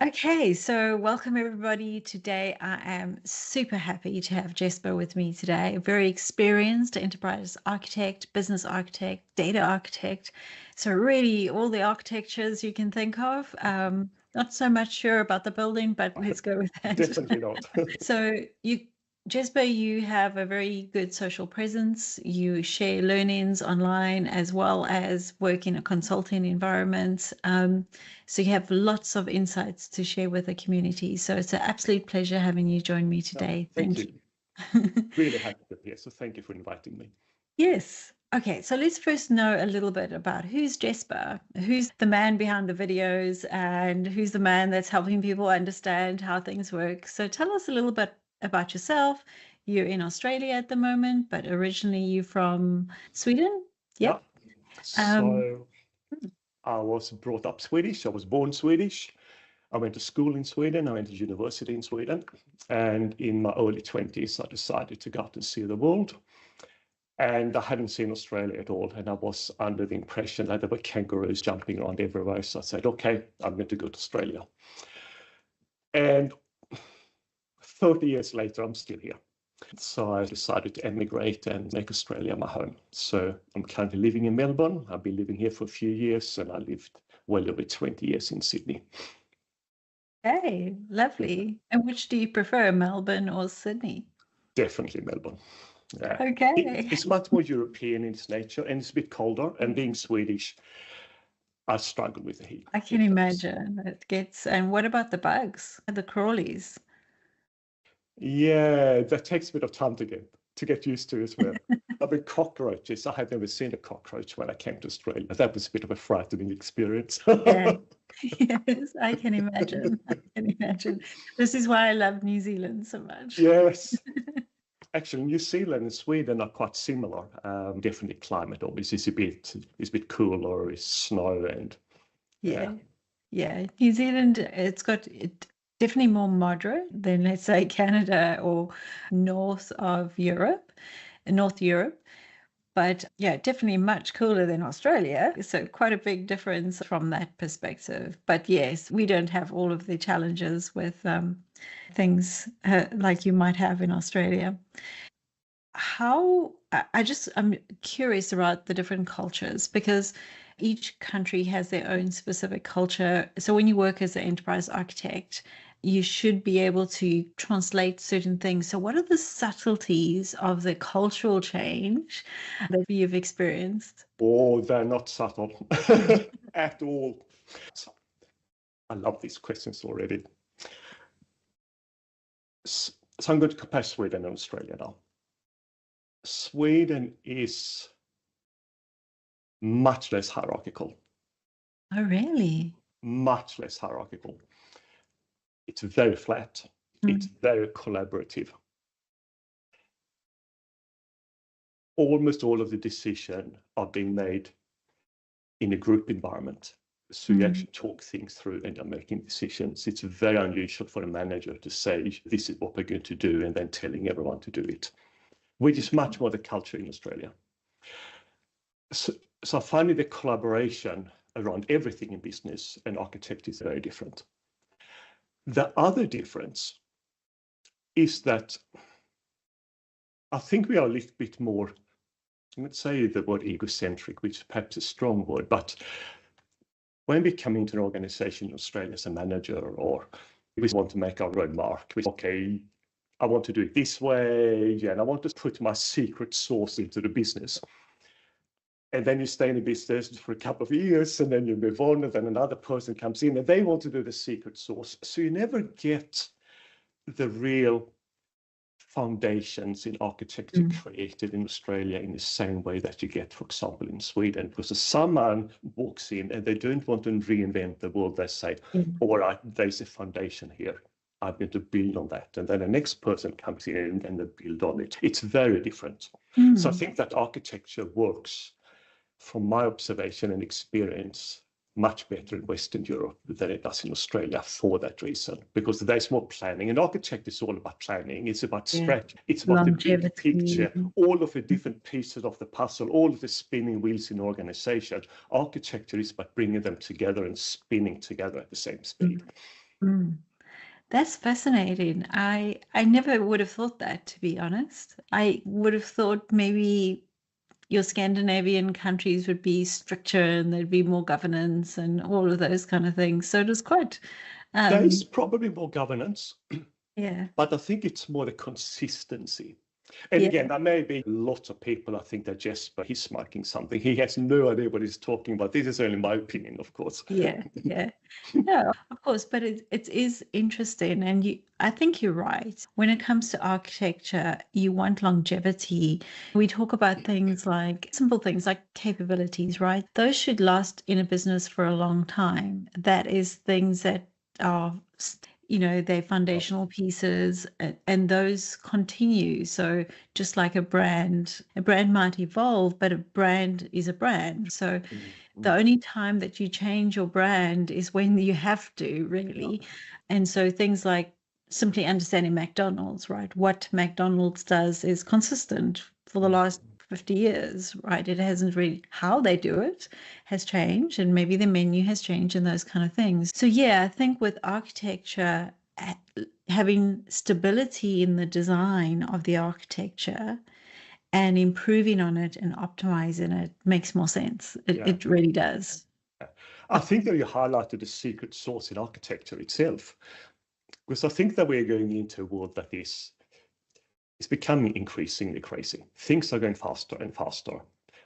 Okay, so welcome everybody. Today I am super happy to have Jesper with me today. A very experienced enterprise architect, business architect, data architect. So really all the architectures you can think of. Not so much sure about the building, but let's go with that. Definitely not. So Jesper, you have a very good social presence. You share learnings online as well as work in a consulting environment. So you have lots of insights to share with the community. So it's an absolute pleasure having you join me today. Thank Thank you. you. Really happy to be here. So thank you for inviting me. Yes. Okay, so let's first know a little bit about who's Jesper, who's the man behind the videos, and who's the man that's helping people understand how things work. So tell us a little bit about yourself. You're in Australia at the moment, but originally you're from Sweden. Yeah. Yep. Um, So I was brought up Swedish. I was born Swedish. I went to school in Sweden. I went to university in Sweden. And in my early 20s, I decided to go out and see the world. And I hadn't seen Australia at all. And I was under the impression that there were kangaroos jumping around everywhere. So I said, okay, I'm going to go to Australia. And 30 years later, I'm still here. So I decided to emigrate and make Australia my home. So I'm currently living in Melbourne. I've been living here for a few years, and I lived well over 20 years in Sydney. hey, lovely. And which do you prefer, Melbourne or Sydney? Definitely Melbourne. Yeah. Okay. It's much more European in its nature, and it's a bit colder. And being Swedish, I struggle with the heat. I can imagine it gets. And what about the bugs, the crawlies? Yeah, that takes a bit of time to get used to as well. I mean, cockroaches. I had never seen a cockroach when I came to Australia. That was a bit of a frightening experience. Yeah. Yes, I can imagine. I can imagine. This is why I love New Zealand so much. Yes. Actually, New Zealand and Sweden are quite similar. Definitely climate obviously is a bit cooler, it's snow and Yeah. New Zealand, it's got definitely more moderate than, let's say, Canada or North Europe. But yeah, definitely much cooler than Australia. So quite a big difference from that perspective. But yes, we don't have all of the challenges with things like you might have in Australia. I'm curious about the different cultures because each country has their own specific culture. So when you work as an enterprise architect, you should be able to translate certain things. So what are the subtleties of the cultural change that you've experienced? oh, they're not subtle at all. So, I love these questions already. So I'm going to compare Sweden and Australia now. Sweden is much less hierarchical. Oh, really? Much less hierarchical. It's very flat. It's very collaborative. Almost all of the decisions are being made in a group environment. So you actually talk things through and you're making decisions. It's very unusual for a manager to say, this is what we're going to do, and then telling everyone to do it, which is much more the culture in Australia. So finally, the collaboration around everything in business and architecture is very different. The other difference is that I think we are a little bit more, let's say the word egocentric, which is perhaps a strong word, but when we come into an organization in Australia as a manager, or we want to make our own mark, okay, I want to do it this way, and I want to put my secret sauce into the business. And then you stay in the business for a couple of years, and then you move on, and then another person comes in, and they want to do the secret sauce. So you never get the real foundations in architecture created in Australia in the same way that you get, for example, in Sweden. Because if someone walks in and they don't want to reinvent the world, they say, all right, there's a foundation here. I'm going to build on that. And then the next person comes in and they build on it. It's very different. So I think that architecture works, from my observation and experience, much better in Western Europe than it does in Australia for that reason, because there's more planning. And architecture is all about planning. It's about strategy. It's about the big picture, all of the different pieces of the puzzle, all of the spinning wheels in organization. Architecture is about bringing them together and spinning together at the same speed. Mm. That's fascinating. I never would have thought that, to be honest. I would have thought maybe your Scandinavian countries would be stricter and there'd be more governance and all of those kind of things. So it was quite, There is um, probably more governance, yeah, but I think it's more the consistency. And yeah, again, there may be lots of people, I think that Jesper, he's smoking something. He has no idea what he's talking about. This is only my opinion, of course. yeah, yeah. No, of course, but it is interesting, and I think you're right. When it comes to architecture, you want longevity. We talk about things like simple things like capabilities, right? Those should last in a business for a long time. That is things that are, they're foundational pieces, and those continue. So just like a brand might evolve, but a brand is a brand. So the only time that you change your brand is when you have to, Yeah. really. And so things like simply understanding McDonald's, right? What McDonald's does is consistent for the last 50 years, right? It hasn't really, how they do it has changed, and maybe the menu has changed and those kind of things. So, yeah, I think with architecture, having stability in the design of the architecture and improving on it and optimizing it makes more sense. Yeah. It really does. I think that you highlighted the secret sauce in architecture itself, because I think that we're going into a world that is becoming increasingly crazy. Things are going faster and faster.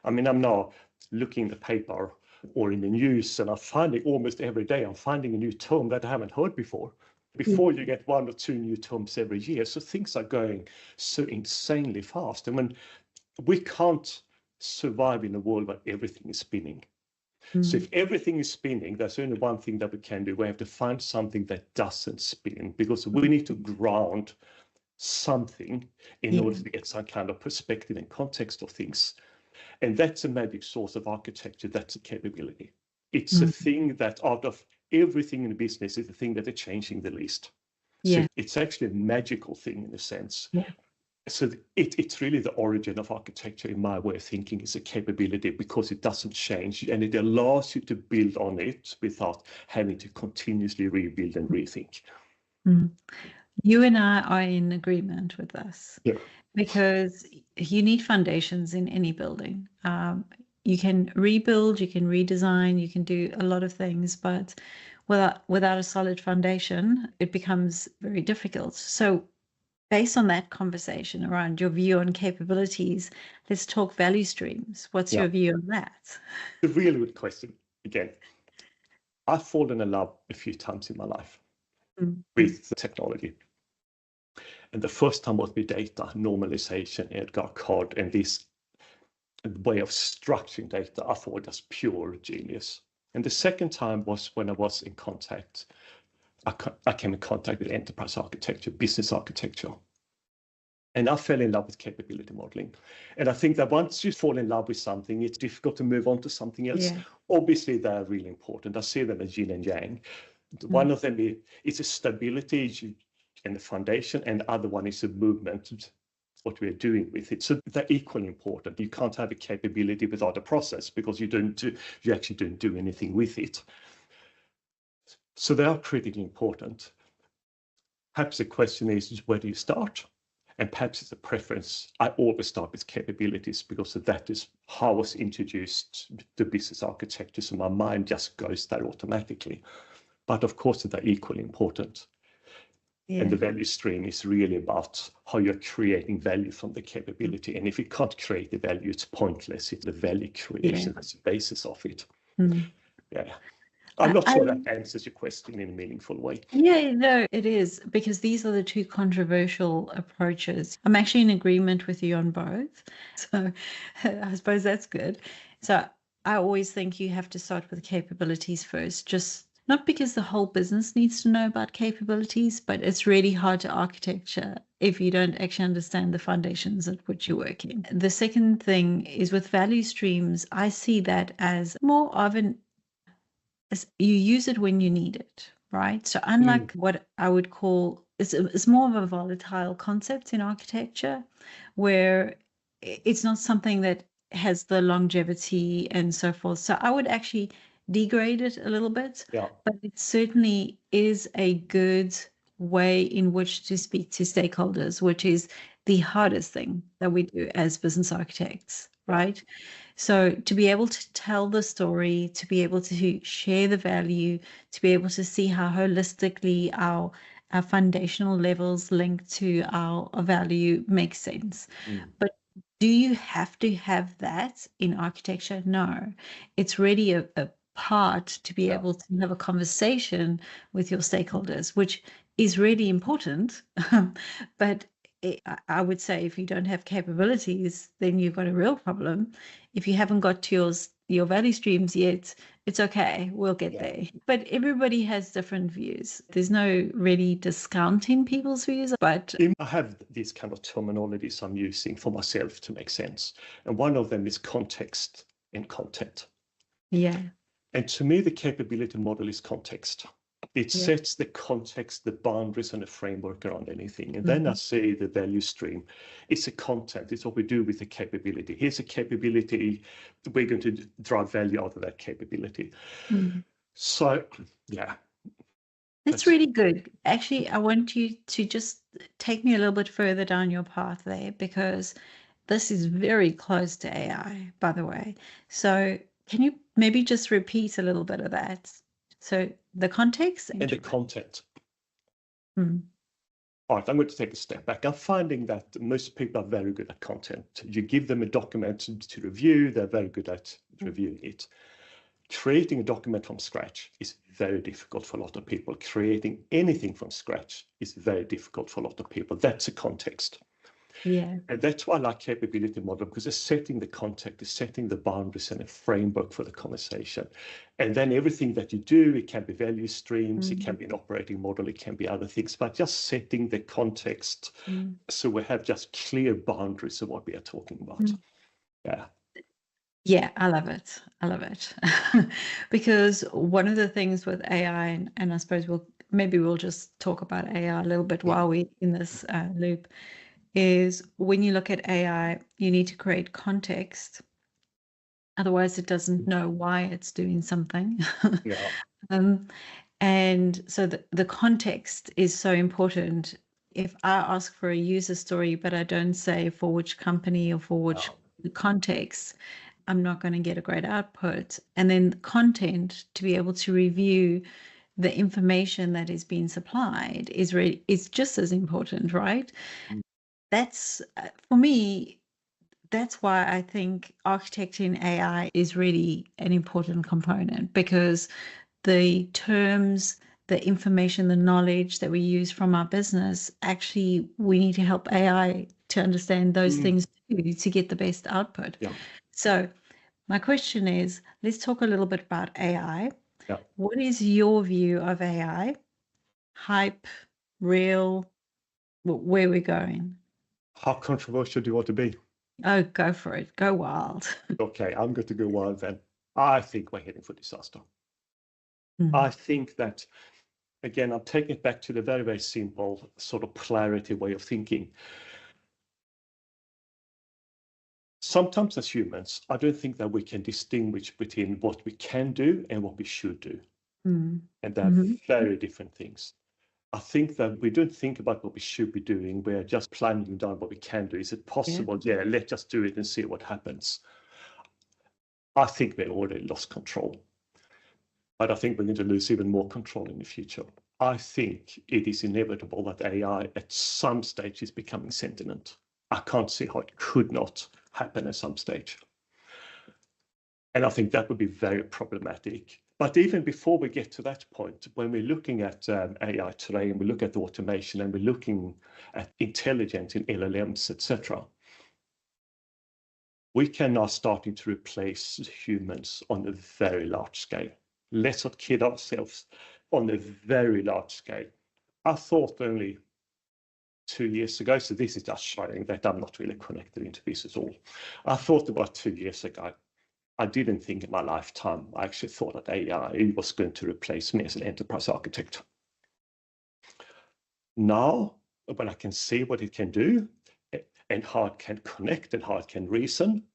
I mean, I'm now looking in the paper or in the news, and I'm finding almost every day, I'm finding a new term that I haven't heard before. Before you get 1 or 2 new terms every year. So things are going so insanely fast. And when we can't survive in a world where everything is spinning. So if everything is spinning, there's only one thing that we can do. We have to find something that doesn't spin, because we need to ground something in order to get some kind of perspective and context of things. And that's a magic source of architecture. That's a capability. It's a thing that out of everything in the business is the thing that is changing the least. So Yeah. it's actually a magical thing in a sense. Yeah. So it's really the origin of architecture, in my way of thinking, is a capability, because it doesn't change and it allows you to build on it without having to continuously rebuild and rethink. Mm. You and I are in agreement with this, Yeah. because you need foundations in any building. You can rebuild, you can redesign, you can do a lot of things, but without a solid foundation, it becomes very difficult. So based on that conversation around your view on capabilities, let's talk value streams. What's Yeah. your view on that? A really good question. Again, I've fallen in love a few times in my life with technology. And the first time was with data, normalization, Edgar Card, and this way of structuring data. I thought was pure genius. And the second time was when I was in contact. I came in contact with enterprise architecture, business architecture. And I fell in love with capability modeling. And I think that once you fall in love with something, it's difficult to move on to something else. Yeah. Obviously, they're really important. I see them as yin and yang. One of them is a stability and the foundation, and the other one is a movement, what we're doing with it. So they're equally important. You can't have a capability without a process, because you actually don't do anything with it. So they are critically important. Perhaps the question is where do you start? And perhaps it's a preference. I always start with capabilities, because that is how I was introduced to business architecture. So my mind just goes there automatically. But of course, they're equally important. Yeah. And the value stream is really about how you're creating value from the capability. And if you can't create the value, it's pointless. It's the value creation that's the basis of it. Yeah. I'm not sure that answers your question in a meaningful way. Yeah, no, it is, because these are the two controversial approaches. I'm actually in agreement with you on both. So I suppose that's good. So I always think you have to start with capabilities first, just not because the whole business needs to know about capabilities, but it's really hard to architecture if you don't actually understand the foundations at which you're working. The second thing is with value streams, I see that as more of you use it when you need it, right? So unlike what I would call, it's more of a volatile concept in architecture, where it's not something that has the longevity and so forth. So I would actually degrade it a little bit, Yeah. but it certainly is a good way in which to speak to stakeholders, which is the hardest thing that we do as business architects, right? So to be able to tell the story, to be able to share the value, to be able to see how holistically our foundational levels link to our value makes sense. But do you have to have that in architecture? No. It's really a part to be able to have a conversation with your stakeholders, which is really important. But I would say if you don't have capabilities, then you've got a real problem. If you haven't got to your value streams yet, it's okay, we'll get there. But everybody has different views. There's no really discounting people's views, but I have these kind of terminologies I'm using for myself to make sense. And one of them is context and content. yeah. And to me, the capability model is context. It Yeah. sets the context, the boundaries, and the framework around anything. And then I say the value stream. It's a content. It's what we do with the capability. Here's a capability. We're going to drive value out of that capability. So, yeah. That's really good. Actually, I want you to just take me a little bit further down your path there, because this is very close to AI, by the way. So can you maybe just repeat a little bit of that? So the context And the content. Mm. All right, I'm going to take a step back. I'm finding that most people are very good at content. You give them a document to review, they're very good at reviewing it. Creating a document from scratch is very difficult for a lot of people. Creating anything from scratch is very difficult for a lot of people. That's a context. Yeah. And that's why I like capability model, because it's setting the context, it's setting the boundaries and a framework for the conversation. And then everything that you do, it can be value streams, it can be an operating model, it can be other things, but just setting the context so we have just clear boundaries of what we are talking about. Yeah. Yeah, I love it. I love it. Because one of the things with AI, and I suppose we'll just talk about AI a little bit while we're in this loop, is when you look at AI, you need to create context. Otherwise, it doesn't know why it's doing something. Yeah. And so the context is so important. If I ask for a user story, but I don't say for which company or for which context, I'm not going to get a great output. And then content, to be able to review the information that is being supplied is just as important, right? That's for me, that's why I think architecting AI is really an important component, because the terms, the information, the knowledge that we use from our business, actually, we need to help AI to understand those things too, to get the best output. Yeah. So my question is, let's talk a little bit about AI. Yeah. What is your view of AI? Hype, real, where we're going? How controversial do you want to be? Oh, go for it. Go wild. Okay, I'm going to go wild then. I think we're heading for disaster. I think that, again, I'm taking it back to the very, very simple sort of polarity way of thinking. Sometimes as humans, I don't think that we can distinguish between what we can do and what we should do. And they're very different things. I think that we don't think about what we should be doing. We're just planning down what we can do. Is it possible? Yeah, let's just do it and see what happens. I think we've already lost control. But I think we're going to lose even more control in the future. I think it is inevitable that AI at some stage is becoming sentient. I can't see how it could not happen at some stage. And I think that would be very problematic. But even before we get to that point, when we're looking at AI today and we look at automation and we're looking at intelligence in LLMs, etc., we can now starting to replace humans on a very large scale. Let's not kid ourselves, on a very large scale. I thought only 2 years ago, so this is just showing that I'm not really connected into this at all. I thought about 2 years ago, I didn't think in my lifetime, I actually thought that AI was going to replace me as an enterprise architect. Now, when I can see what it can do and how it can connect and how it can reason,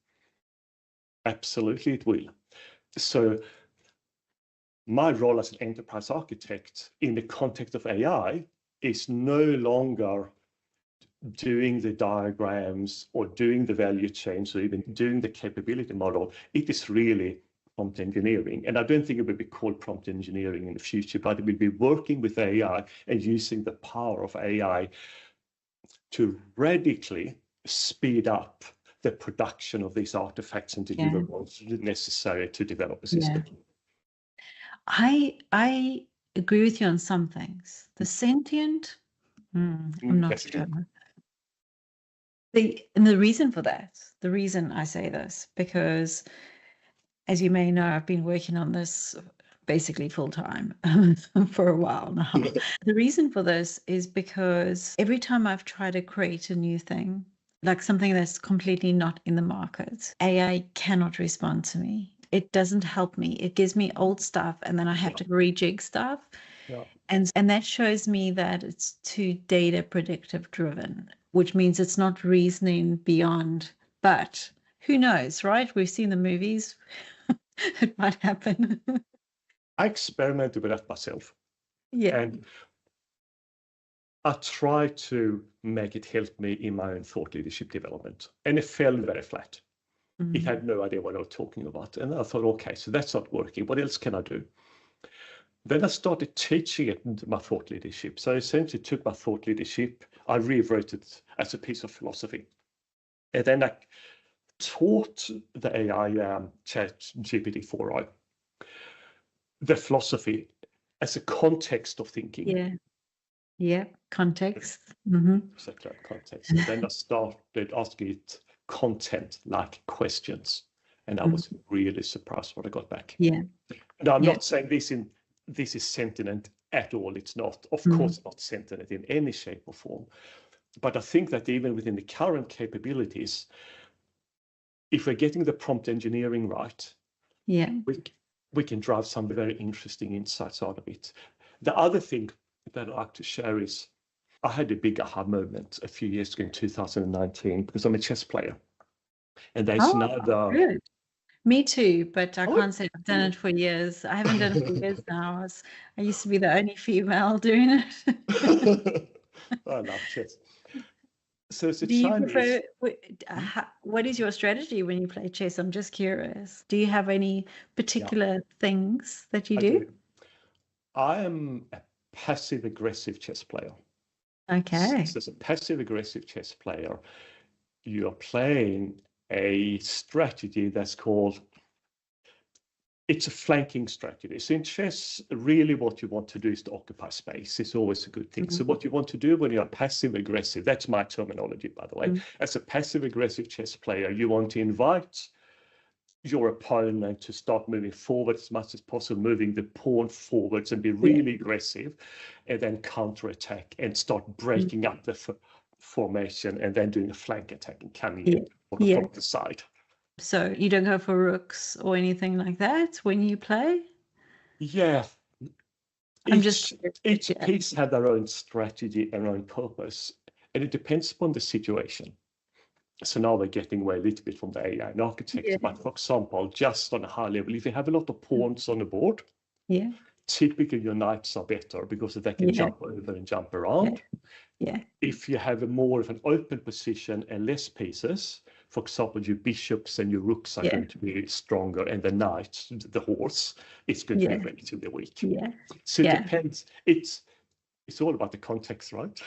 absolutely it will. So my role as an enterprise architect in the context of AI is no longer doing the diagrams or doing the value chains or even doing the capability model. It is really prompt engineering. And I don't think it will be called prompt engineering in the future, but it will be working with AI and using the power of AI to radically speed up the production of these artifacts and deliverables necessary to develop a system. I agree with you on some things. The sentient, I'm not sure. And the reason for that, the reason I say this, because as you may know, I've been working on this basically full time for a while now. The reason for this is because every time I've tried to create a new thing, like something that's completely not in the market, AI cannot respond to me. It doesn't help me. It gives me old stuff and then I have to rejig stuff. Yeah. And that shows me that it's too data predictive driven, which means it's not reasoning beyond. But who knows, right? We've seen the movies. It might happen. I experimented with that myself. Yeah. And I tried to make it help me in my own thought leadership development. And it fell very flat. Mm-hmm. It had no idea what I was talking about. And I thought, okay, so that's not working. What else can I do? Then I started teaching it into my thought leadership. So I essentially took my thought leadership, I rewrote it as a piece of philosophy. And then I taught the AI chat GPT-4i the philosophy as a context of thinking. Yeah, context. Mm-hmm. Exactly, context. And then I started asking it content like questions. And I was really surprised what I got back. Yeah. And I'm not saying this is sentient at all. It's not, of course, not sentient in any shape or form. But I think that even within the current capabilities, if we're getting the prompt engineering right, we can drive some very interesting insights out of it. The other thing that I'd like to share is I had a big aha moment a few years ago in 2019 because I'm a chess player. And there's another. Good. Me too, but I can't say I've done it for years. I haven't done it for years now. I used to be the only female doing it. I love chess. So it's a Do you Chinese. prefer, what is your strategy when you play chess? I'm just curious. Do you have any particular things that you do? I am a passive-aggressive chess player. Okay. So as a passive-aggressive chess player, you are playing a strategy that's called, it's a flanking strategy. So in chess, really what you want to do is to occupy space. It's always a good thing. So what you want to do when you're passive-aggressive, that's my terminology, by the way. As a passive-aggressive chess player, you want to invite your opponent to start moving forward as much as possible, moving the pawn forwards and be really aggressive, and then counterattack and start breaking up the formation and then doing a flank attack and coming in from the side. So you don't go for rooks or anything like that when you play? Yeah. Each piece had their own strategy and own purpose, and it depends upon the situation. So now we're getting away a little bit from the AI and architecture, but for example, just on a high level, if you have a lot of pawns on the board, typically your knights are better because they can jump over and jump around. If you have a more of an open position and less pieces, for example, your bishops and your rooks are going to be stronger, and the knight, the horse, is going to be relatively weak. So it depends. It's all about the context, right?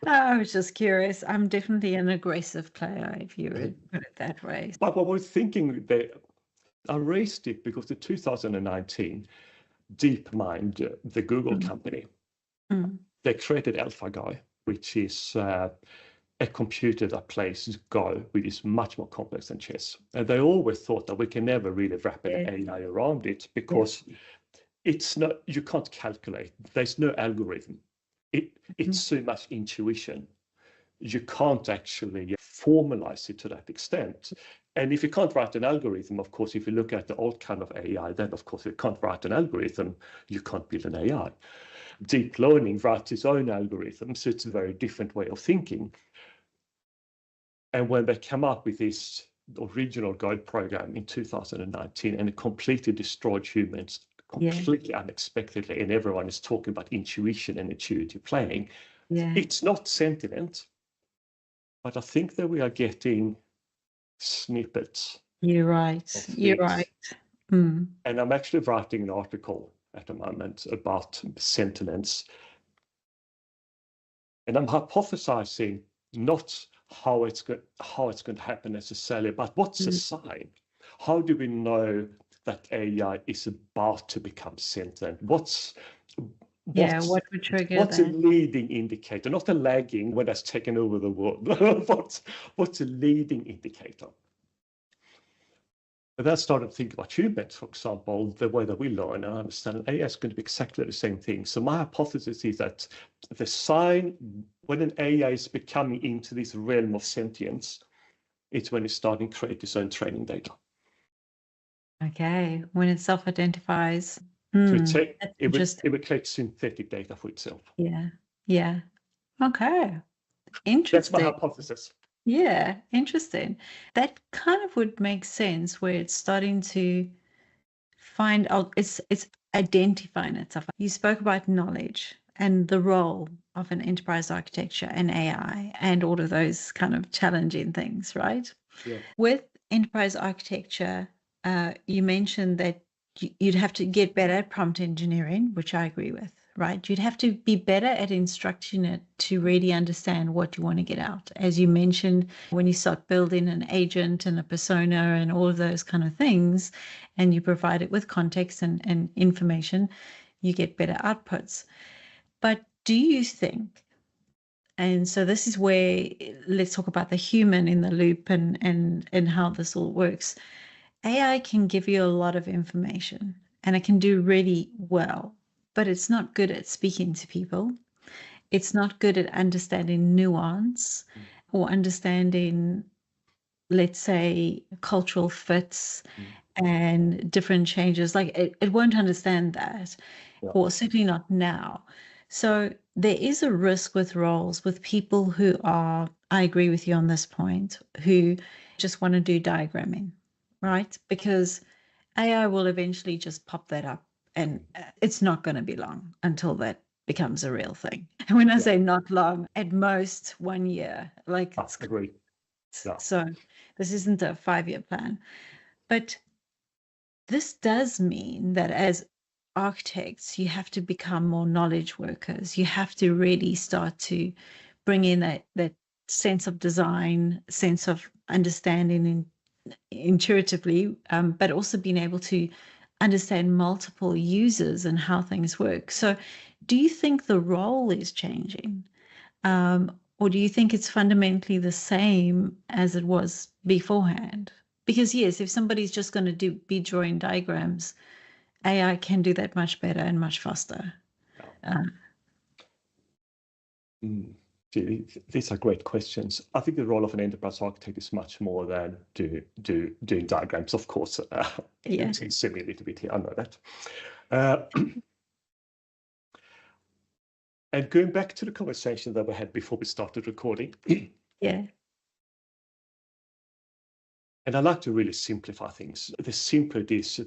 I was just curious. I'm definitely an aggressive player, if you would put it that way. But what we're thinking, I raised it because in 2019, DeepMind, the Google company, they created AlphaGo, which is a computer that plays Go, which is much more complex than chess. And they always thought that we can never really wrap an AI around it because it's not, you can't calculate. There's no algorithm. It's so much intuition. You can't actually formalize it to that extent. And if you can't write an algorithm, of course, if you look at the old kind of AI, then of course you can't write an algorithm, you can't build an AI. Deep learning writes its own algorithm, so it's a very different way of thinking. And when they come up with this original Gold program in 2019, and it completely destroyed humans, completely unexpectedly, and everyone is talking about intuition and intuitive playing. It's not sentient, but I think that we are getting snippets. You're right. You're right. And I'm actually writing an article at the moment about sentience. And I'm hypothesizing not how it's going to happen necessarily, but what's a sign? How do we know that AI is about to become sentient? What would trigger what's that? A leading indicator, not a lagging when that's taken over the world. what's a leading indicator? And then I started thinking about humans, for example, the way that we learn and understand AI is going to be exactly the same thing. So my hypothesis is that the sign when an AI is becoming into this realm of sentience, it's when it's starting to create its own training data. Okay, when it self-identifies. So it would create synthetic data for itself. Yeah. Okay. Interesting. That's my hypothesis. Yeah, interesting. That kind of would make sense where it's starting to find out, it's identifying itself. You spoke about knowledge and the role of an enterprise architecture and AI and all of those kind of challenging things, right? Yeah. With enterprise architecture, you mentioned that you'd have to get better at prompt engineering, which I agree with, right? You'd have to be better at instructing it to really understand what you want to get out. As you mentioned, when you start building an agent and a persona and all of those kind of things, and you provide it with context and information, you get better outputs. But do you think, and so this is where let's talk about the human in the loop and how this all works. AI can give you a lot of information and it can do really well, but it's not good at speaking to people. It's not good at understanding nuance or understanding, let's say, cultural fits and different changes. Like it won't understand that, or certainly not now. So there is a risk with roles with people who are, I agree with you on this point, who just want to do diagramming, right? Because AI will eventually just pop that up and it's not going to be long until that becomes a real thing. And when I say not long, at most 1 year, like I agree. So this isn't a 5-year plan. But this does mean that as architects, you have to become more knowledge workers. You have to really start to bring in that sense of design, sense of understanding intuitively, but also being able to understand multiple users and how things work. So do you think the role is changing? Or do you think it's fundamentally the same as it was beforehand? Because yes, if somebody's just going to be drawing diagrams, AI can do that much better and much faster. These are great questions. I think the role of an enterprise architect is much more than doing diagrams, of course. It's a little bit here, I know that. And going back to the conversation that we had before we started recording. And I like to really simplify things. The simpler it is,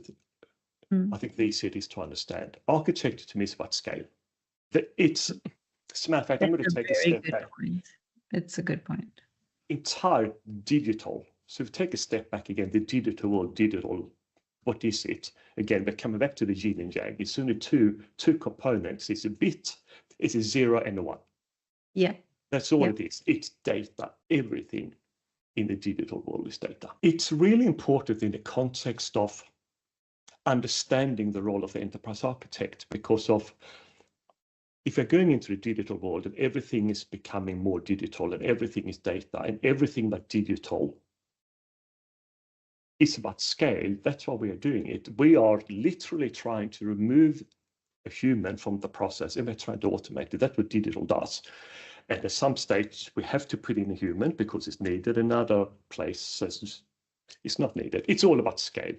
I think the easier it is to understand. Architecture to me is about scale. As a matter of fact, I'm going to take a step back. It's a good point. Entire digital. So if we take a step back again, the digital world, what is it? Again, we're coming back to the yin and yang. It's only two components. It's a bit, it's a 0 and a 1. Yeah. That's all it is. It's data. Everything in the digital world is data. It's really important in the context of understanding the role of the enterprise architect, because of if you're going into the digital world and everything is becoming more digital and everything is data and everything but digital is about scale, that's why we are doing it. We are literally trying to remove a human from the process and we're trying to automate it. That's what digital does. And at some stage, we have to put in a human because it's needed. Another place says it's not needed. It's all about scale.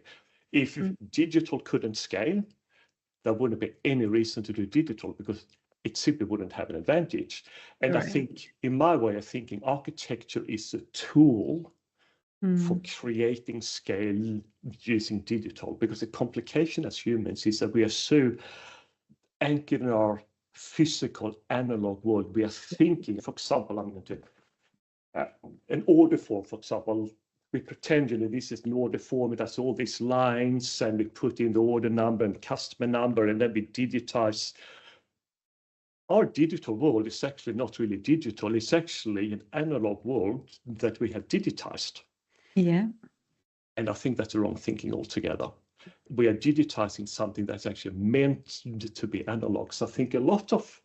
If digital couldn't scale, there wouldn't be any reason to do digital because it simply wouldn't have an advantage. And I think, in my way of thinking, architecture is a tool for creating scale using digital, because the complication as humans is that we are so anchored in our physical analog world. We are thinking, for example, I'm going to an order form, for example. We pretend this is an order form, it has all these lines, and we put in the order number and customer number, and then we digitize. Our digital world is actually not really digital, it's actually an analog world that we have digitized. Yeah. And I think that's the wrong thinking altogether. We are digitizing something that's actually meant to be analog. So I think a lot of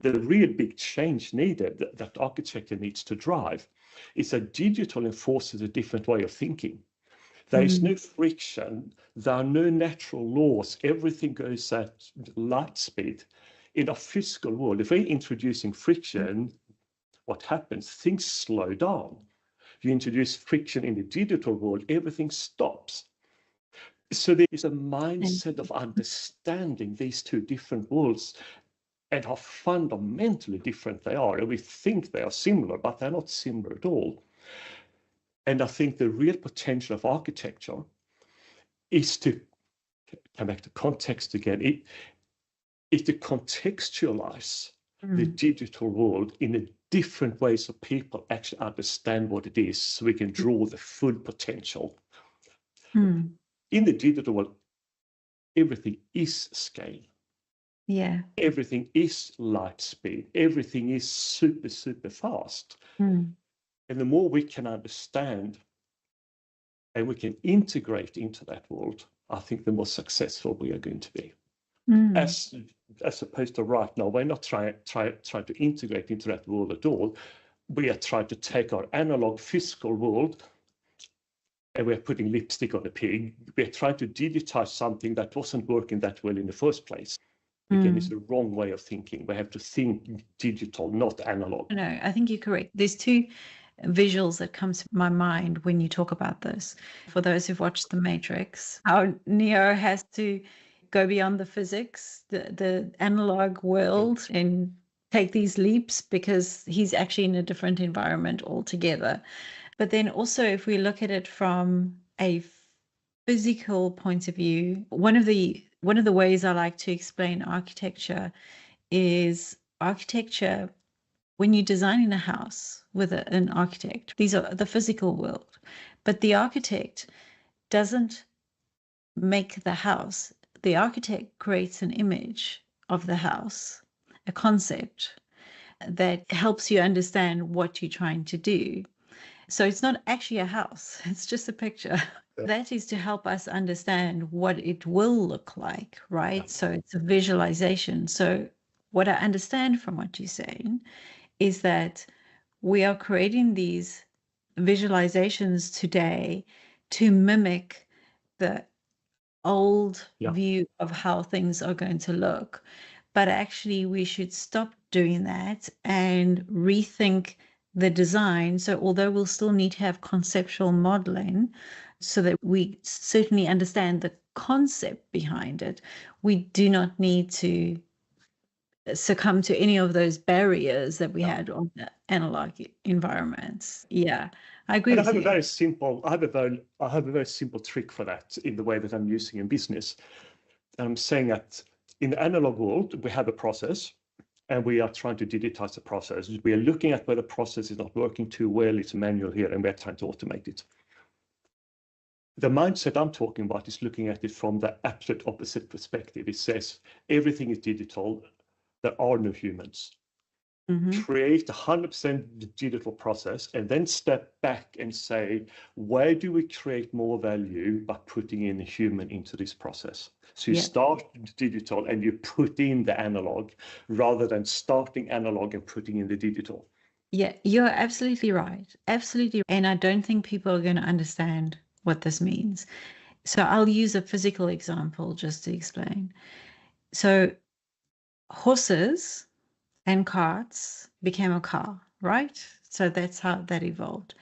the real big change needed that architecture needs to drive is that digital enforces a different way of thinking. There is no friction, there are no natural laws, everything goes at light speed. In a physical world, if we're introducing friction, what happens? Things slow down. You introduce friction in the digital world, everything stops. So there is a mindset of understanding these two different worlds and how fundamentally different they are. And we think they are similar, but they're not similar at all. And I think the real potential of architecture is to come back to context again. Is to contextualize the digital world in a different way so people actually understand what it is, so we can draw the full potential. In the digital world, everything is scale. Yeah. Everything is light speed. Everything is super, super fast. And the more we can understand and we can integrate into that world, I think the more successful we are going to be. As opposed to right now, we're not trying to integrate into that world at all. We are trying to take our analog physical world and we're putting lipstick on a pig. We're trying to digitize something that wasn't working that well in the first place. Again, it's the wrong way of thinking. We have to think digital, not analog. No, I think you're correct. There's two visuals that come to my mind when you talk about this. For those who've watched The Matrix, how Neo has to go beyond the physics, the analog world, and take these leaps because he's actually in a different environment altogether. But then also, if we look at it from a physical point of view, one of the ways I like to explain architecture is architecture. When you're designing a house with an architect, these are the physical world, but the architect doesn't make the house. The architect creates an image of the house, a concept that helps you understand what you're trying to do. So it's not actually a house, it's just a picture. That is to help us understand what it will look like, right? So it's a visualization. So what I understand from what you're saying is that we are creating these visualizations today to mimic the old view of how things are going to look. But actually, we should stop doing that and rethink the design. So although we'll still need to have conceptual modeling so that we certainly understand the concept behind it, we do not need to succumb to any of those barriers that we had on the analog environments. Yeah, I agree And with you. I have a very simple trick for that in the way that I'm using in business. I'm saying that in the analog world, we have a process and we are trying to digitize the process. We are looking at where the process is not working too well, it's manual here, and we're trying to automate it. The mindset I'm talking about is looking at it from the absolute opposite perspective. It says everything is digital, there are no humans. Create a 100% digital process and then step back and say, where do we create more value by putting in a human into this process? So you start digital and you put in the analog rather than starting analog and putting in the digital. Yeah, you're absolutely right. Absolutely. And I don't think people are going to understand what this means. So I'll use a physical example just to explain. So horses and carts became a car, right? So that's how that evolved.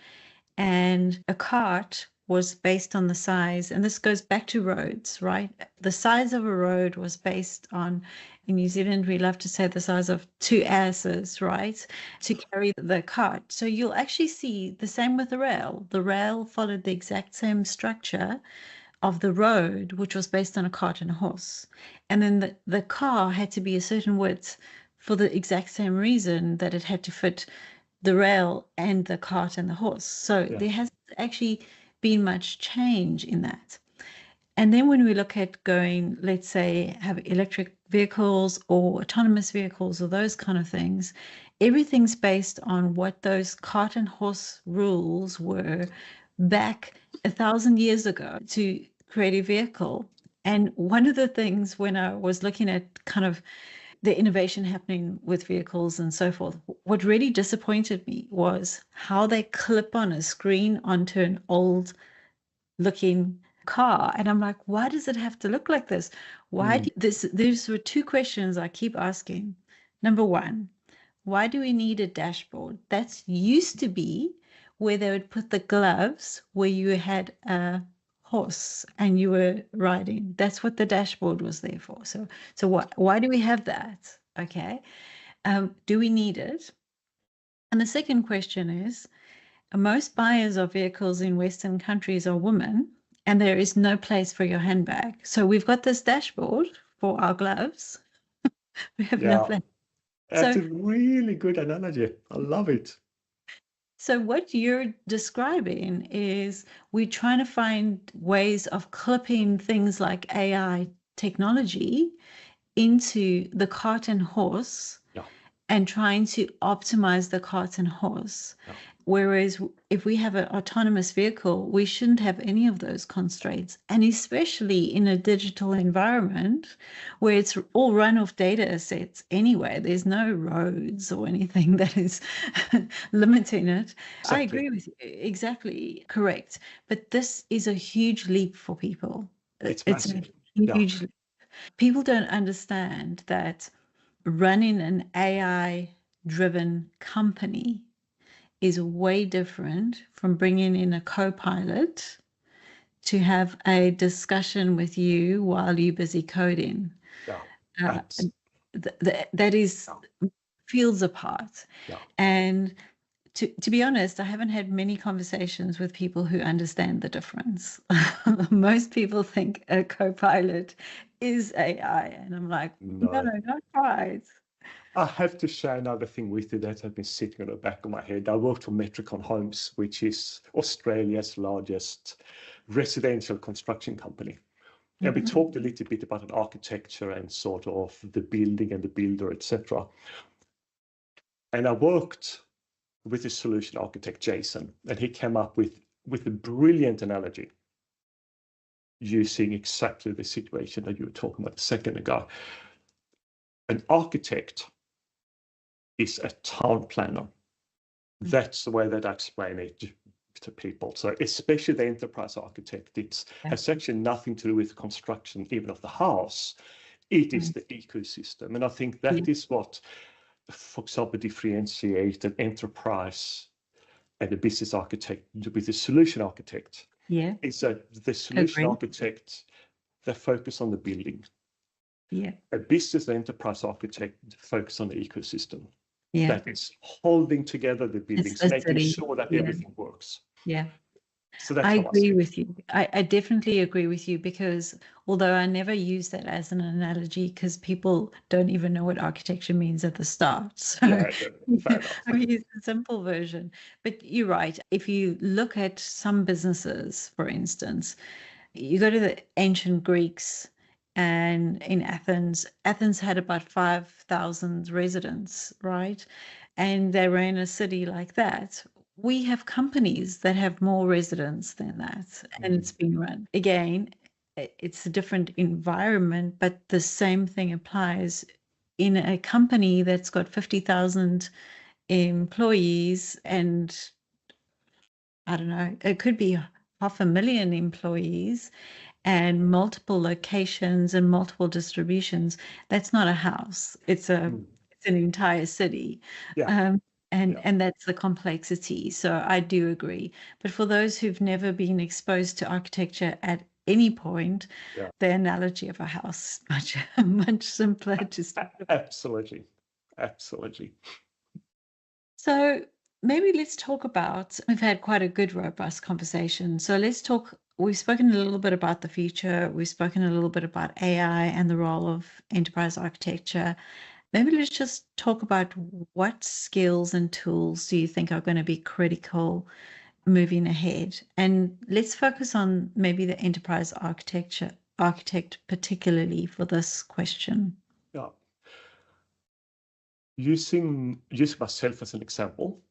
And a cart was based on the size, and this goes back to roads, right? The size of a road was based on, in New Zealand, we love to say the size of two asses, right? To carry the cart. So you'll actually see the same with the rail. The rail followed the exact same structure of the road, which was based on a cart and a horse. And then the car had to be a certain width for the exact same reason that it had to fit the rail and the cart and the horse. So there hasn't actually been much change in that. And then when we look at going, let's say, have electric vehicles or autonomous vehicles or those kind of things, everything's based on what those cart and horse rules were back 1,000 years ago to create a vehicle. And one of the things when I was looking at kind of the innovation happening with vehicles and so forth, what really disappointed me was how they clip on a screen onto an old looking car. And I'm like, why does it have to look like this? Why do this? These were two questions I keep asking. Number one, why do we need a dashboard? That's used to be where they would put the gloves where you had a horse and you were riding. That's what the dashboard was there for. So why do we have that? Okay. Do we need it? And the second question is, most buyers of vehicles in Western countries are women, and there is no place for your handbag. So we've got this dashboard for our gloves. We have no place. That's a really good analogy. I love it. So what you're describing is we're trying to find ways of clipping things like AI technology into the cart and horse and trying to optimize the cart and horse. Whereas if we have an autonomous vehicle, we shouldn't have any of those constraints. And especially in a digital environment where it's all run off data sets anyway, there's no roads or anything that is limiting it. Exactly. I agree with you. Exactly correct. But this is a huge leap for people. It's massive. A huge leap. People don't understand that running an AI-driven company is way different from bringing in a co-pilot to have a discussion with you while you're busy coding. That is fields apart. And to be honest, I haven't had many conversations with people who understand the difference. Most people think a co-pilot is AI, and I'm like, no, not quite. I have to share another thing with you that has been sitting on the back of my head. I worked for Metricon Homes, which is Australia's largest residential construction company. And we talked a little bit about an architecture and sort of the building and the builder, etc. And I worked with a solution architect, Jason, and he came up with a brilliant analogy using exactly the situation that you were talking about a second ago. An architect is a town planner. That's the way that I explain it to people. So especially the enterprise architect, it has actually nothing to do with construction, even of the house. It is the ecosystem. And I think that is what, for example, differentiates an enterprise and a business architect with a solution architect. Is that the solution architect, they focus on the building. A business enterprise architect focus on the ecosystem. That is holding together the buildings, making sure that everything works. So that's I agree with you. I definitely agree with you, because although I never use that as an analogy, because people don't even know what architecture means at the start. So I use the simple version. But you're right. If you look at some businesses, for instance, you go to the ancient Greeks, and in Athens had about 5,000 residents, right? And they ran a city like that. We have companies that have more residents than that, and it's been run. Again, it's a different environment, but the same thing applies in a company that's got 50,000 employees, and I don't know, it could be 500,000 employees and multiple locations and multiple distributions. That's not a house. It's an entire city. And that's the complexity. So I do agree. But for those who've never been exposed to architecture at any point, Yeah. the analogy of a house is much simpler to start with. Absolutely. Absolutely. So maybe let's talk about, we've had quite a good, robust conversation. So let's talk, we've spoken a little bit about the future. We've spoken a little bit about AI and the role of enterprise architecture. Maybe let's just talk about what skills and tools do you think are going to be critical moving ahead? And let's focus on maybe the enterprise architect particularly for this question. Yeah. Using myself as an example,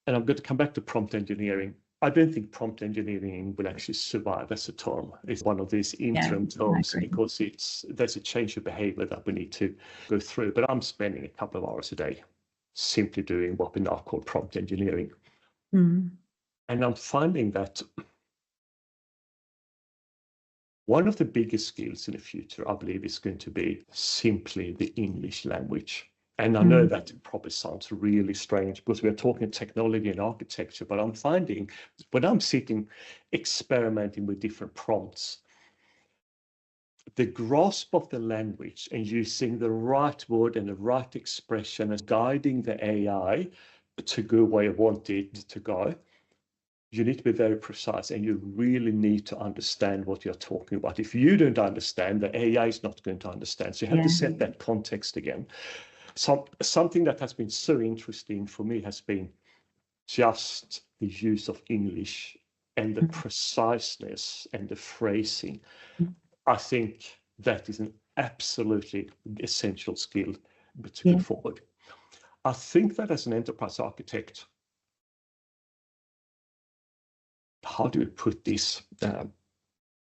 and I'm going to come back to prompt engineering. I don't think prompt engineering will actually survive as a term. It's one of these interim terms because there's a change of behavior that we need to go through. But I'm spending a couple of hours a day simply doing what we now call prompt engineering. Mm. And I'm finding that one of the biggest skills in the future, I believe, is going to be simply the English language. And I know that it probably sounds really strange because we're talking technology and architecture, but I'm finding when I'm sitting experimenting with different prompts, the grasp of the language and using the right word and the right expression as guiding the AI to go where you want it to go, you need to be very precise and you really need to understand what you're talking about. If you don't understand, the AI is not going to understand. So you have to set that context again. Something that has been so interesting for me has been just the use of English and the preciseness and the phrasing. I think that is an absolutely essential skill to go forward. I think that as an enterprise architect, how do we put this?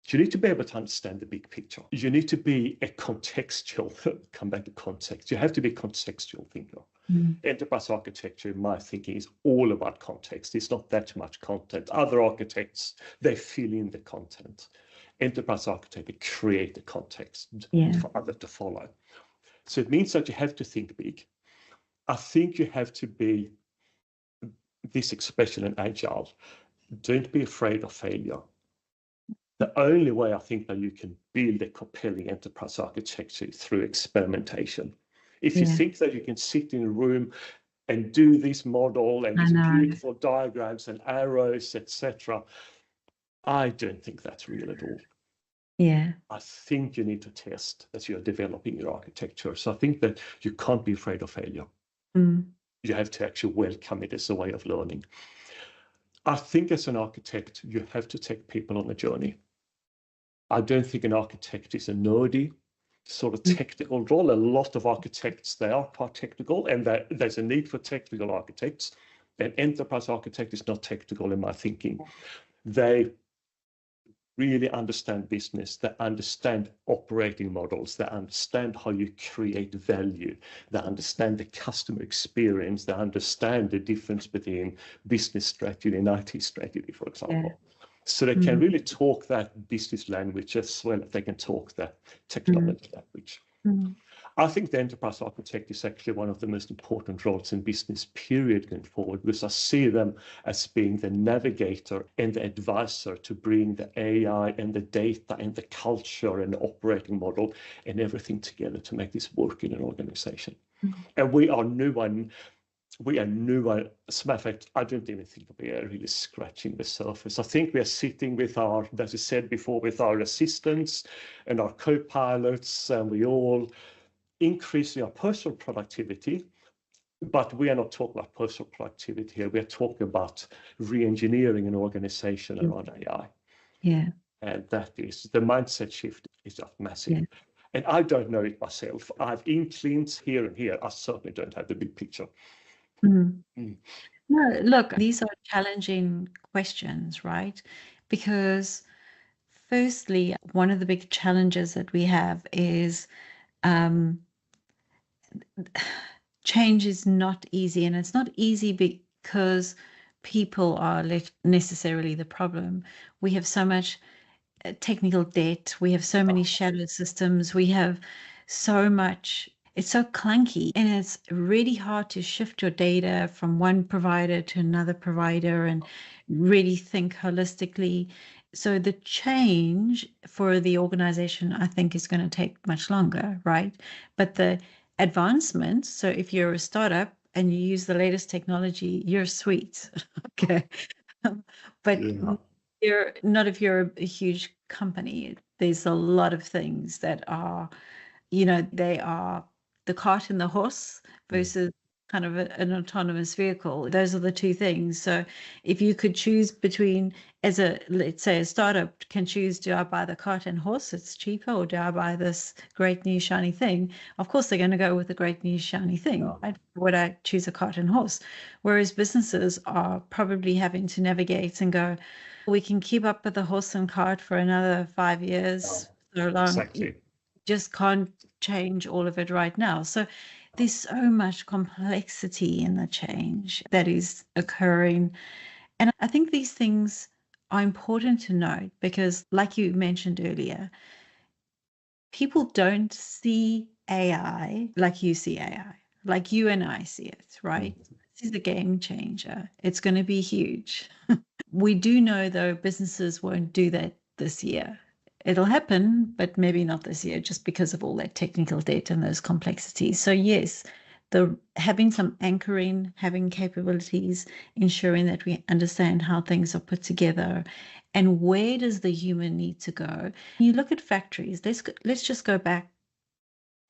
You need to be able to understand the big picture. You need to be a contextual, come back to context. You have to be a contextual thinker. Enterprise architecture, in my thinking, is all about context. It's not that much content. Other architects, they fill in the content. Enterprise architecture create the context for others to follow. So it means that you have to think big. I think you have to be this expression in agile. Don't be afraid of failure. The only way I think that you can build a compelling enterprise architecture is through experimentation. If you think that you can sit in a room and do this model and these beautiful diagrams and arrows, etc., I don't think that's real at all. I think you need to test as you're developing your architecture. So I think that you can't be afraid of failure. You have to actually welcome it as a way of learning. I think as an architect, you have to take people on a journey. I don't think an architect is a nerdy sort of technical role. A lot of architects, they are quite technical, and there's a need for technical architects. An enterprise architect is not technical in my thinking. They really understand business, they understand operating models, they understand how you create value, they understand the customer experience, they understand the difference between business strategy and IT strategy, for example. So they can really talk that business language as well as they can talk that technology language. I think the enterprise architect is actually one of the most important roles in business period going forward, because I see them as being the navigator and the advisor to bring the AI and the data and the culture and the operating model and everything together to make this work in an organization. And we are new. As a matter of fact, I don't even think we are really scratching the surface. I think we are sitting with our, as I said before, with our assistants and our co-pilots, and we all increasing our personal productivity, but we are not talking about personal productivity here. We are talking about re-engineering an organization around AI. And that is, the mindset shift is just massive. And I don't know it myself. I have inklings here and here. I certainly don't have the big picture. No, look, these are challenging questions, right? Because firstly, one of the big challenges that we have is change is not easy, and it's not easy because people are necessarily the problem. We have so much technical debt, we have so many shadow systems, we have so much It's so clunky, and it's really hard to shift your data from one provider to another provider and really think holistically. So the change for the organization, I think, is going to take much longer, right? But the advancement, so if you're a startup and you use the latest technology, you're sweet. Okay. But Yeah. you're not if you're a huge company. There's a lot of things that are, they are the cart and the horse versus kind of an autonomous vehicle. Those are the two things. So if you could choose between, let's say a startup can choose, do I buy the cart and horse, it's cheaper, or do I buy this great new shiny thing? Of course, they're going to go with the great new shiny thing. Yeah. Right? Would I choose a cart and horse? Whereas businesses are probably having to navigate and go, we can keep up with the horse and cart for another 5 years, so long. Exactly. Just can't change all of it right now. So there's so much complexity in the change that is occurring. And I think these things are important to note because, like you mentioned earlier, people don't see AI like you see AI, like you and I see it, right? This is a game changer. It's going to be huge. We do know, though, businesses won't do that this year. It'll happen, but maybe not this year, just because of all that technical debt and those complexities. So yes, the having some anchoring, having capabilities, ensuring that we understand how things are put together, and where does the human need to go. You look at factories. Let's just go back.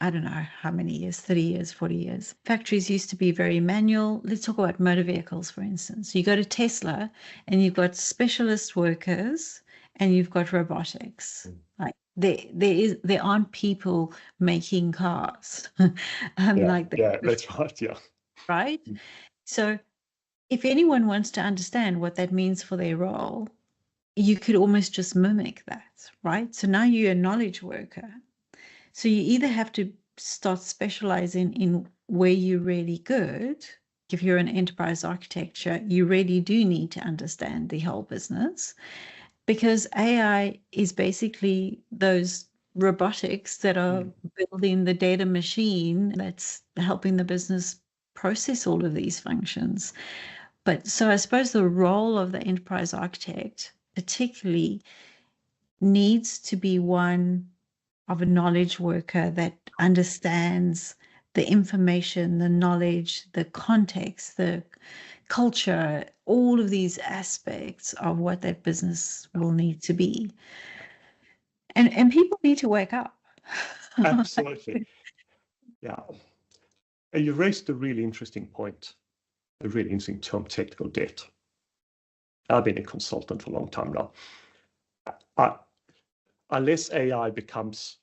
I don't know how many years, 30 years, 40 years. Factories used to be very manual. Let's talk about motor vehicles, for instance. You go to Tesla and you've got specialist workers and you've got robotics. Like there aren't people making cars. Like that, Yeah, that's right. Yeah. right? So if anyone wants to understand what that means for their role, you could almost just mimic that, right? So now you're a knowledge worker. So you either have to start specializing in where you're really good. If you're an enterprise architecture, you really do need to understand the whole business because AI is basically those robotics that are building the data machine that's helping the business process all of these functions. But so I suppose the role of the enterprise architect particularly needs to be one of a knowledge worker that understands the information, the knowledge, the context, the culture, all of these aspects of what that business will need to be. And people need to wake up. Absolutely. Yeah. And you raised a really interesting point, a really interesting term, technical debt. I've been a consultant for a long time now. Unless AI becomes,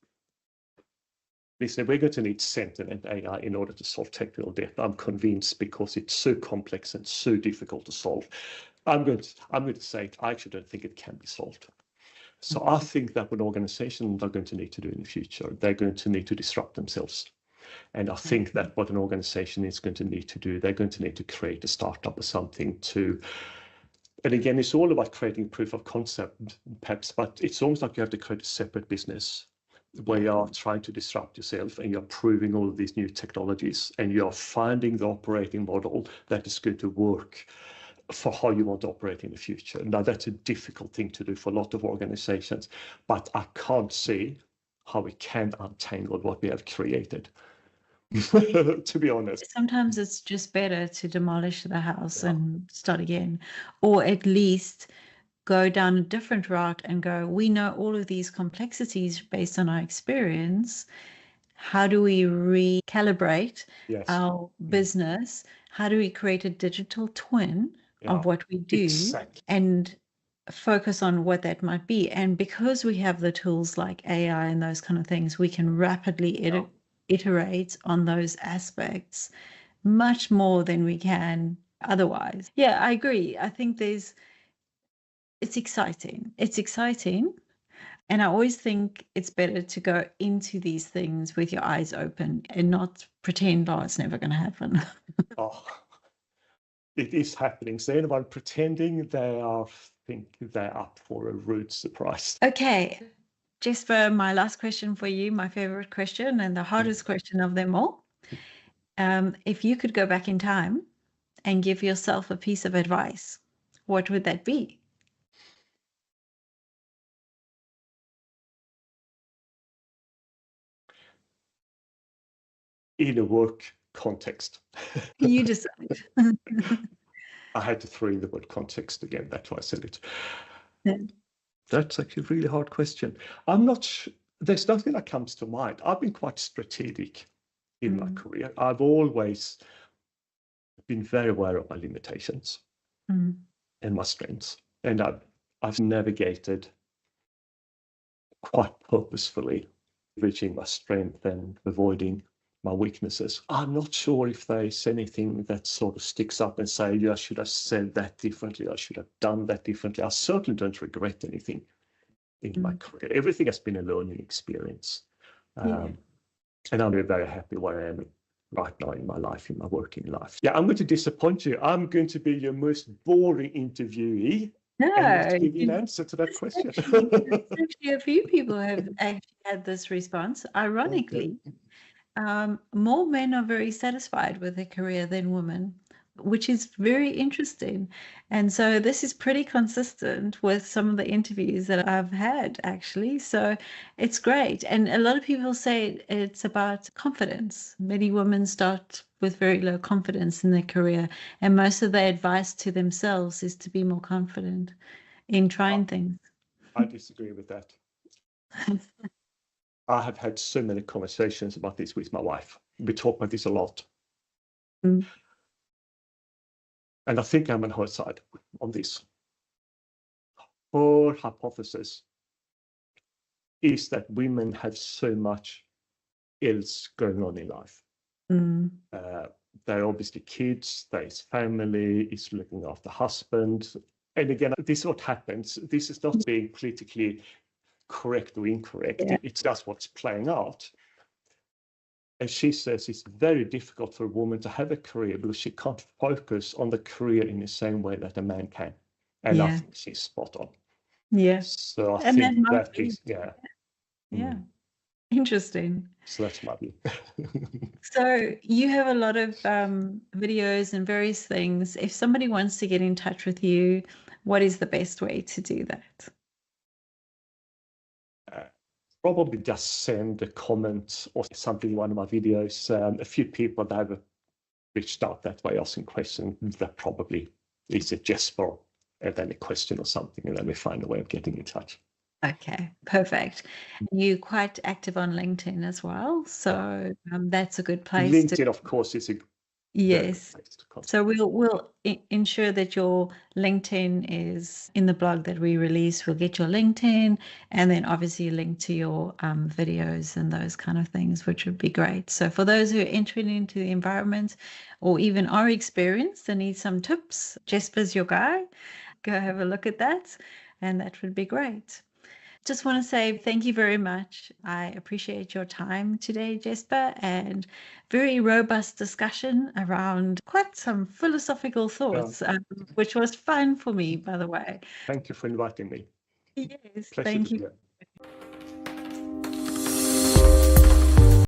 listen, we're going to need sentient AI in order to solve technical debt. I'm convinced because it's so complex and so difficult to solve. I'm going to say it, I actually don't think it can be solved. So I think that what organizations are going to need to do in the future, they're going to need to disrupt themselves. And I think that what an organization is going to need to do, they're going to need to create a startup or something to, and again, it's all about creating proof of concept, perhaps, but it's almost like you have to create a separate business where you are trying to disrupt yourself and you're proving all of these new technologies and you're finding the operating model that is going to work for how you want to operate in the future. Now, that's a difficult thing to do for a lot of organizations, but I can't see how we can untangle what we have created, to be honest. Sometimes it's just better to demolish the house and start again, or at least go down a different route and go, we know all of these complexities based on our experience. How do we recalibrate our business? How do we create a digital twin of what we do and focus on what that might be? And because we have the tools like AI and those kind of things, we can rapidly iterate on those aspects much more than we can otherwise. Yeah, I agree. I think it's exciting. It's exciting. And I always think it's better to go into these things with your eyes open and not pretend, oh, it's never going to happen. Oh, it is happening. So anyone pretending think they're up for a rude surprise. Okay. Jesper, my last question for you, my favorite question and the hardest question of them all. If you could go back in time and give yourself a piece of advice, what would that be? In a work context. You decide. I had to throw in the word context again. That's why I said it. Yeah. That's actually a really hard question. I'm not sure. There's nothing that comes to mind. I've been quite strategic in my career. I've always been very aware of my limitations and my strengths. And I've navigated quite purposefully, reaching my strength and avoiding my weaknesses. I'm not sure if there's anything that sort of sticks up and say, yeah, I should have said that differently. I should have done that differently. I certainly don't regret anything in my career. Everything has been a learning experience. And I'm very happy where I am right now in my life, in my working life. Yeah, I'm going to disappoint you. I'm going to be your most boring interviewee. No, and not give you an answer to that question. Actually, a few people have actually had this response. Ironically, more men are very satisfied with their career than women, which is very interesting. And so this is pretty consistent with some of the interviews that I've had, actually. So it's great. And a lot of people say it's about confidence. Many women start with very low confidence in their career, and most of their advice to themselves is to be more confident in trying things. I disagree with that. I have had so many conversations about this with my wife. We talk about this a lot. And I think I'm on her side on this. Her hypothesis is that women have so much else going on in life. There are obviously kids, there's family, it's looking after husband. And again, this is what happens. This is not being politically correct or incorrect. It's just what's playing out. And she says it's very difficult for a woman to have a career because she can't focus on the career in the same way that a man can. And I think she's spot on. So I think that is, Interesting. So that's my view. So you have a lot of videos and various things. If somebody wants to get in touch with you, what is the best way to do that? Probably just send a comment or something in one of my videos. A few people that have reached out that way asking questions, that probably is a Jesper and then a question or something, and then we find a way of getting in touch. Okay, perfect. You're quite active on LinkedIn as well, so that's a good place. LinkedIn, of course, is a yes. So we'll ensure that your LinkedIn is in the blog that we release. We'll get your LinkedIn and then obviously link to your videos and those kind of things, which would be great. So for those who are entering into the environment or even are experienced and need some tips, Jesper's your guy. Go have a look at that, and that would be great. Just want to say thank you very much. I appreciate your time today, Jesper, and very robust discussion around quite some philosophical thoughts, which was fun for me, by the way. Thank you for inviting me. Yes, Pleasure thank to you. be here.